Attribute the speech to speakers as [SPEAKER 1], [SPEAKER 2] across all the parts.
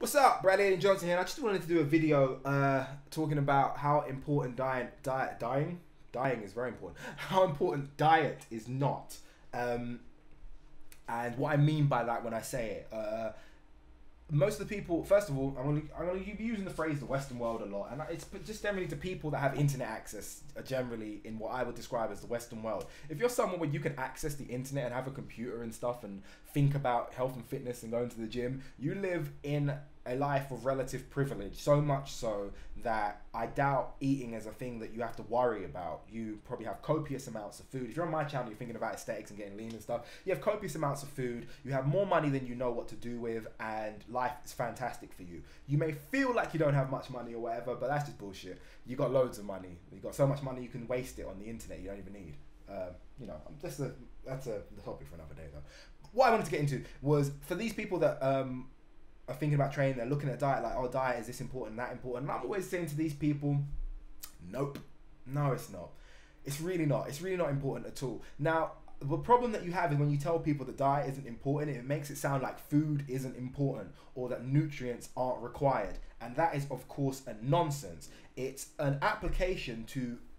[SPEAKER 1] What's up, bradleyaidanjohnson here. I just wanted to do a video talking about how important dying is very important. How important diet is not, and what I mean by that when I say it. Most of the people, first of all, I'm gonna be using the phrase the Western world a lot, and it's just generally to people that have internet access, generally in what I would describe as the Western world. If you're someone where you can access the internet and have a computer and stuff and think about health and fitness and going to the gym, you live in a life of relative privilege, so much so that I doubt eating is a thing that you have to worry about. You probably have copious amounts of food. If you're on my channel, you're thinking about aesthetics and getting lean and stuff. You have copious amounts of food, you have more money than you know what to do with, and life is fantastic for you. You may feel like you don't have much money or whatever, but that's just bullshit. You got loads of money. You got so much money you can waste it on the internet you don't even need. You know, that's the topic for another day though. What I wanted to get into was for these people that are thinking about training, they're looking at diet like, oh, diet is this important, that important. And I'm always saying to these people, nope, no, it's not. It's really not. It's really not important at all. Now, the problem that you have is when you tell people that diet isn't important, it makes it sound like food isn't important or that nutrients aren't required. And that is, of course, a nonsense. It's an application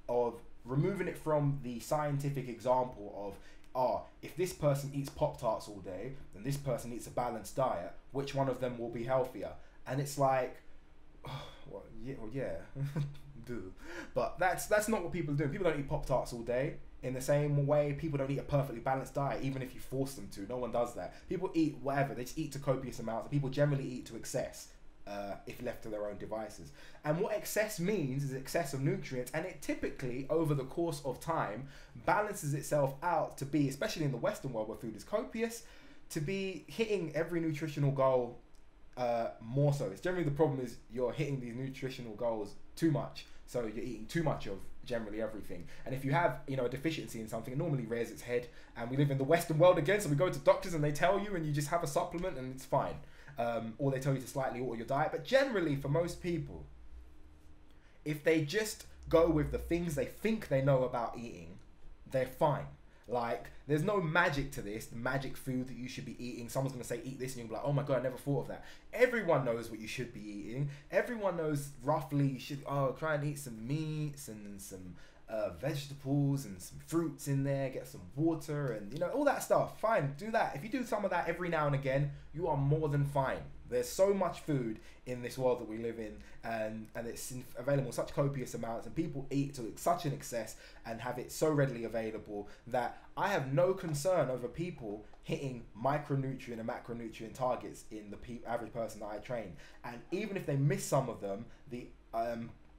[SPEAKER 1] of removing it from the scientific example of, if this person eats Pop-Tarts all day and this person eats a balanced diet, which one of them will be healthier? And it's like, well, yeah. Duh. But that's not what people are doing. People don't eat Pop-Tarts all day. In the same way, people don't eat a perfectly balanced diet, even if you force them to. No one does that. People eat whatever. They just eat to copious amounts. People generally eat to excess. If left to their own devices. And what excess means is excess of nutrients, and it typically, over the course of time, balances itself out to be, especially in the Western world where food is copious, to be hitting every nutritional goal more so. It's generally the problem is you're hitting these nutritional goals too much, so you're eating too much of generally everything. And if you have, you know, a deficiency in something, it normally rears its head. And we live in the Western world again, so we go to doctors and they tell you, and you just have a supplement and it's fine. Or they tell you to slightly alter your diet. But generally, for most people, if they just go with the things they think they know about eating, they're fine. Like, there's no magic to this, the magic food that you should be eating. Someone's going to say, eat this, and you'll be like, oh my God, I never thought of that. Everyone knows what you should be eating. Everyone knows roughly you should, try and eat some meats and some vegetables and some fruits in there, get some water and, you know, all that stuff. Fine, do that. If you do some of that every now and again, you are more than fine. There's so much food in this world that we live in, and it's available in such copious amounts, and people eat to such an excess and have it so readily available that I have no concern over people hitting micronutrient and macronutrient targets in the average person that I train. And even if they miss some of them, the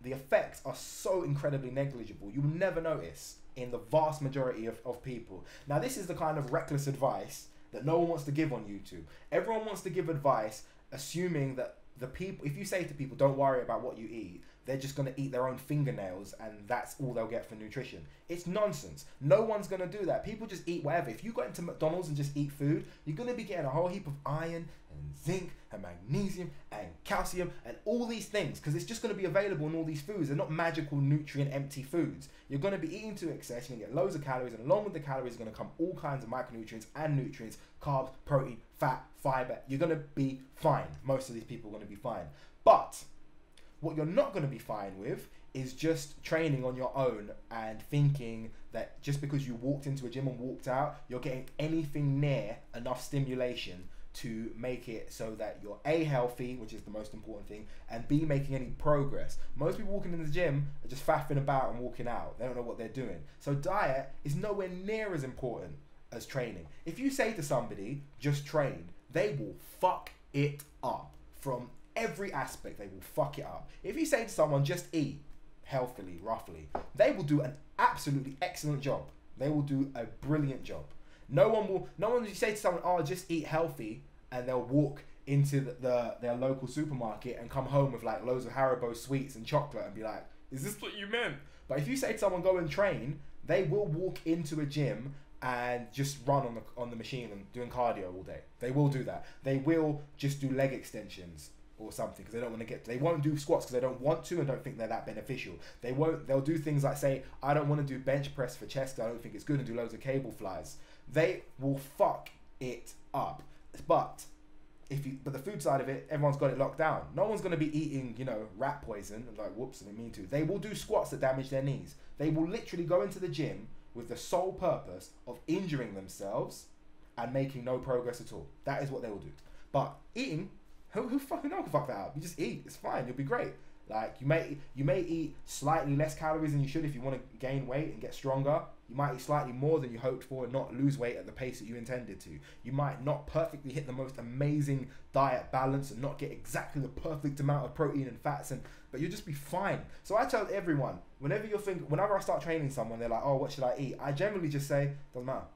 [SPEAKER 1] effects are so incredibly negligible, you will never notice in the vast majority of people. Now, this is the kind of reckless advice that no one wants to give on YouTube. Everyone wants to give advice assuming that the people, if you say to people, don't worry about what you eat, they're just going to eat their own fingernails and that's all they'll get for nutrition. It's nonsense. No one's going to do that. People just eat whatever. If you go into McDonald's and just eat food, you're going to be getting a whole heap of iron and zinc and magnesium and calcium and all these things, because it's just going to be available in all these foods. They're not magical nutrient empty foods. You're going to be eating to excess. You're going to get loads of calories, and along with the calories are going to come all kinds of micronutrients and nutrients, carbs, protein, fat, fiber. You're going to be fine. Most of these people are going to be fine. But what you're not going to be fine with is just training on your own and thinking that just because you walked into a gym and walked out, you're getting anything near enough stimulation to make it so that you're A, healthy, which is the most important thing, and B, making any progress. Most people walking in the gym are just faffing about and walking out. They don't know what they're doing. So diet is nowhere near as important as training. If you say to somebody, just train, they will fuck it up from every aspect. They will fuck it up. If you say to someone, just eat healthily, roughly, they will do an absolutely excellent job. They will do a brilliant job. No one will you say to someone, oh, just eat healthy, and they'll walk into their local supermarket and come home with like loads of Haribo sweets and chocolate and be like, is this what you meant? But if you say to someone, go and train, they will walk into a gym and just run on the machine and doing cardio all day. They will do that. They will just do leg extensions or something because they don't want to get. They won't do squats because they don't want to and don't think they're that beneficial. They'll do things like say, I don't want to do bench press for chest. I don't think it's good, and do loads of cable flies. They will fuck it up. But but the food side of it, everyone's got it locked down. No one's going to be eating, you know, rat poison. Like, whoops, I didn't mean to. They will do squats that damage their knees. They will literally go into the gym with the sole purpose of injuring themselves and making no progress at all. That is what they will do. But eating, who fucking knows? Fuck that up. You just eat. It's fine. You'll be great. Like, you may eat slightly less calories than you should if you want to gain weight and get stronger. You might eat slightly more than you hoped for and not lose weight at the pace that you intended to. You might not perfectly hit the most amazing diet balance and not get exactly the perfect amount of protein and fats, but you'll just be fine. So I tell everyone, whenever I start training someone, they're like, oh, what should I eat? I generally just say, doesn't matter.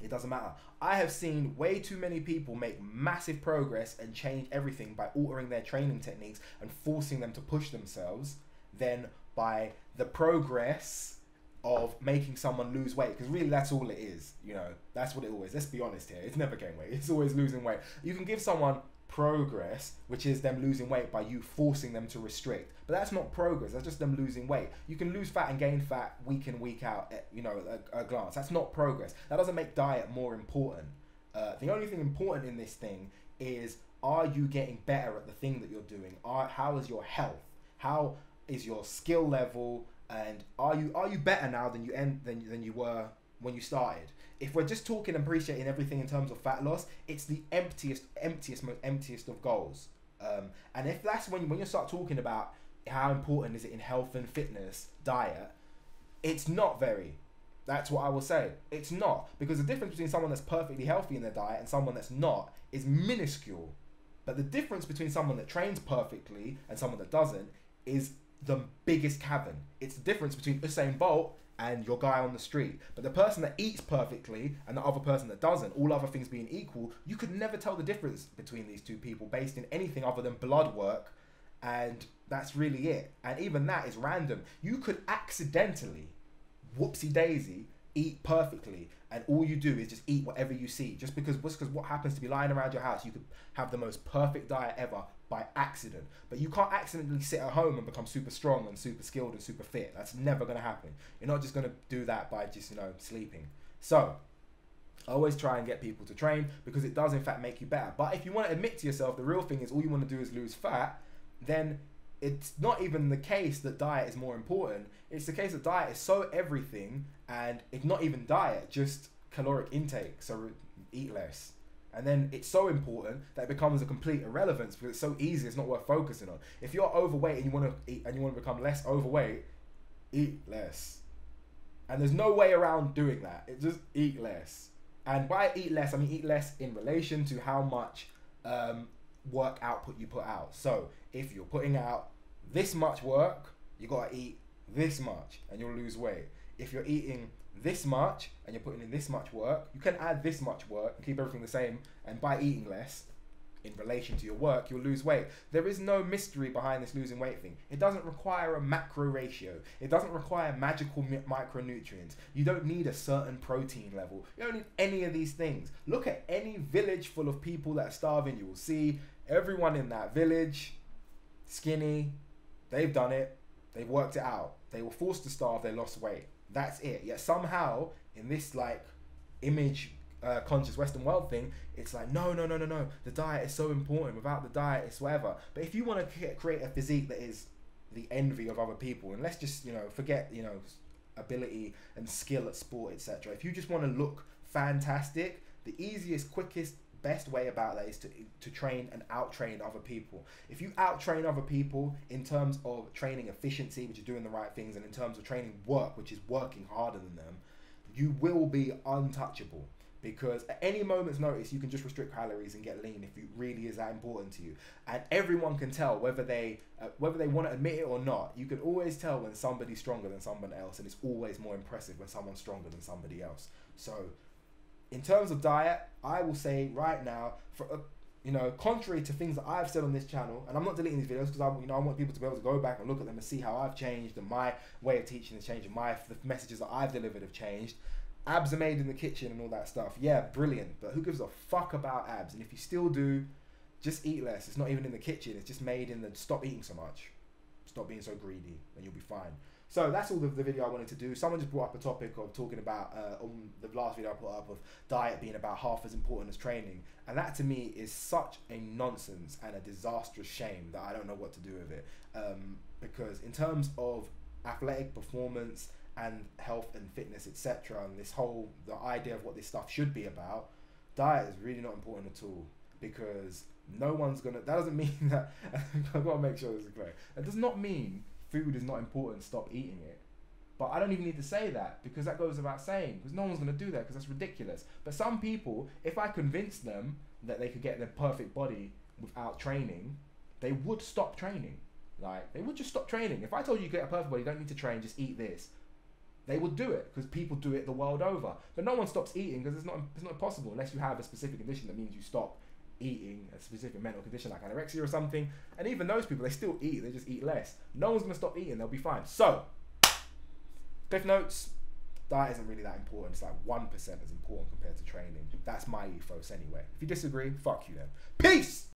[SPEAKER 1] It doesn't matter. I have seen way too many people make massive progress and change everything by altering their training techniques and forcing them to push themselves than by the progress of making someone lose weight. Because really that's all it is. You know, that's what it always, let's be honest here. It's never gain weight. It's always losing weight. You can give someone progress, which is them losing weight by you forcing them to restrict. But that's not progress, that's just them losing weight. You can lose fat and gain fat week in, week out, you know, at a glance. That's not progress. That doesn't make diet more important. The only thing important in this thing is, are you getting better at the thing that you're doing? How is your health? How is your skill level? And are you better now than you were when you started? If we're just talking and appreciating everything in terms of fat loss, it's the emptiest of goals. And if that's when you start talking about how important is it in health and fitness, diet, it's not very. That's what I will say. It's not. Because the difference between someone that's perfectly healthy in their diet and someone that's not is minuscule. But the difference between someone that trains perfectly and someone that doesn't is the biggest cavern. It's the difference between Usain Bolt and your guy on the street. But the person that eats perfectly and the other person that doesn't, all other things being equal, you could never tell the difference between these two people based in anything other than blood work, and that's really it. And even that is random. You could accidentally, whoopsie daisy, eat perfectly, and all you do is just eat whatever you see. Just because what happens to be lying around your house, you could have the most perfect diet ever by accident. But you can't accidentally sit at home and become super strong and super skilled and super fit. That's never going to happen. You're not just going to do that by just, you know, sleeping. So I always try and get people to train, because it does in fact make you better. But if you want to admit to yourself the real thing is all you want to do is lose fat, then it's not even the case that diet is more important. It's the case that diet is so everything, and it's not even diet, just caloric intake. So eat less. And then it's so important that it becomes a complete irrelevance, because it's so easy, it's not worth focusing on. If you're overweight and you want to eat and you want to become less overweight, eat less. And there's no way around doing that. It just eat less. And by eat less, I mean eat less in relation to how much work output you put out. So if you're putting out this much work, you got to eat this much and you'll lose weight. If you're eating this much and you're putting in this much work, you can add this much work and keep everything the same, and by eating less in relation to your work, you'll lose weight. There is no mystery behind this losing weight thing. It doesn't require a macro ratio. It doesn't require magical micronutrients. You don't need a certain protein level. You don't need any of these things. Look at any village full of people that are starving. You will see everyone in that village skinny. They've done it. They've worked it out. They were forced to starve. They lost weight. That's it. Yet somehow in this like image conscious Western world thing, it's like no. The diet is so important. Without the diet, it's whatever. But if you want to create a physique that is the envy of other people, and let's just forget ability and skill at sport, etc. If you just want to look fantastic, the easiest, quickest, best way about that is to train and out-train other people. If you out-train other people in terms of training efficiency, which is doing the right things, and in terms of training work, which is working harder than them, you will be untouchable. Because at any moment's notice, you can just restrict calories and get lean if it really is that important to you. And everyone can tell whether they want to admit it or not. You can always tell when somebody's stronger than someone else, and it's always more impressive when someone's stronger than somebody else. So in terms of diet, I will say right now, contrary to things that I've said on this channel, and I'm not deleting these videos because I want people to be able to go back and look at them and see how I've changed, and my way of teaching has changed, and the messages that I've delivered have changed. Abs are made in the kitchen and all that stuff. Yeah, brilliant. But who gives a fuck about abs? And if you still do, just eat less. It's not even in the kitchen. It's just made in the... Stop eating so much. Stop being so greedy and you'll be fine. So that's all the video I wanted to do. Someone just brought up a topic of talking about, on the last video I put up, of diet being about half as important as training. And that to me is such a nonsense and a disastrous shame that I don't know what to do with it. Because in terms of athletic performance and health and fitness, etc., and the idea of what this stuff should be about, diet is really not important at all. Because no one's gonna, that doesn't mean that, I've got to make sure this is clear. That does not mean food is not important, stop eating it. But I don't even need to say that, because that goes without saying, because no one's going to do that, because that's ridiculous. But some people, if I convinced them that they could get their perfect body without training, they would stop training. Like, they would just stop training. If I told you to get a perfect body, you don't need to train, just eat this, they would do it, because people do it the world over. But no one stops eating, because it's not possible unless you have a specific condition that means you stop eating, a specific mental condition like anorexia or something. And even those people, they still eat, they just eat less. No one's going to stop eating, they'll be fine. So, cliff notes, diet isn't really that important. It's like 1% as important compared to training. That's my ethos anyway. If you disagree, fuck you then. Peace!